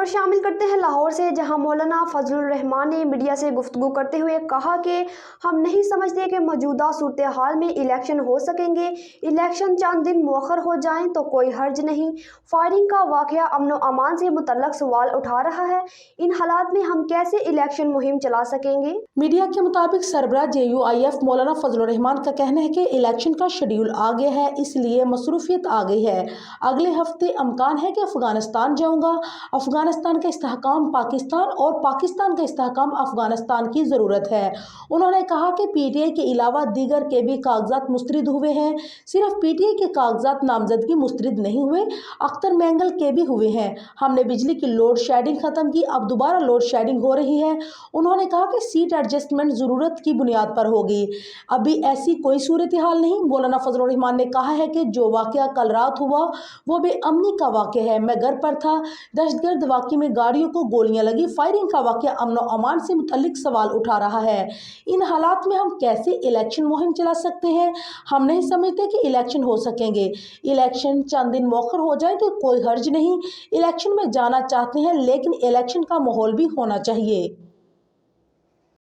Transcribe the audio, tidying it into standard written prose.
खबर शामिल करते हैं लाहौर से, जहां मौलाना फजलुर रहमान ने मीडिया से गुफ्तगू करते हुए कहा कि हम नहीं समझते कि मौजूदा सूरत हाल में इलेक्शन हो सकेंगे। इलेक्शन चंद दिन मुअख्खर हो जाएं तो कोई हर्ज नहीं। फायरिंग का वाकया अमन व अमान से मुतल्लक सवाल उठा रहा है। इन हालात में हम कैसे इलेक्शन मुहिम चला सकेंगे? मीडिया के मुताबिक सरबराह JUIF मौलाना फजलुर रहमान का कहना है कि इलेक्शन का शेड्यूल आ गया है, इसलिए मसरूफियत आ गई है। अगले हफ्ते इम्कान है कि अफगानिस्तान जाऊंगा। अफगानिस्तान का इस्तेहकाम पाकिस्तान और पाकिस्तान का इस्तेहकाम अफगानिस्तान की ज़रूरत है। उन्होंने कहा कि PTI के अलावा दीगर के भी कागजात मुस्तरद हुए हैं। सिर्फ PTI के कागजात नामजदगी मुस्तरद नहीं हुए, अख्तर मैंगल के भी हुए हैं। हमने बिजली की लोड शेडिंग खत्म की, अब दोबारा लोड शेडिंग हो रही है। उन्होंने कहा कि सीट एडजस्टमेंट ज़रूरत की बुनियाद पर होगी, अभी ऐसी कोई सूरत हाल नहीं। मौलाना फजलुर रहमान ने कहा है कि जो वाकया कल रात हुआ वो बेअमनी का वाकया है। मैं घर पर था, दहशतगर्द वाकये में गाड़ियों को गोलियां लगी। फायरिंग का वाकया अमन व अमान से मुतल्लिक सवाल उठा रहा है। इन हालात में हम कैसे इलेक्शन मुहिम चला सकते हैं? हम नहीं समझते कि इलेक्शन हो सकेंगे। इलेक्शन चंद दिन मौखर हो जाए तो कोई हर्ज नहीं। इलेक्शन में जाना चाहते हैं, लेकिन इलेक्शन का माहौल भी होना चाहिए।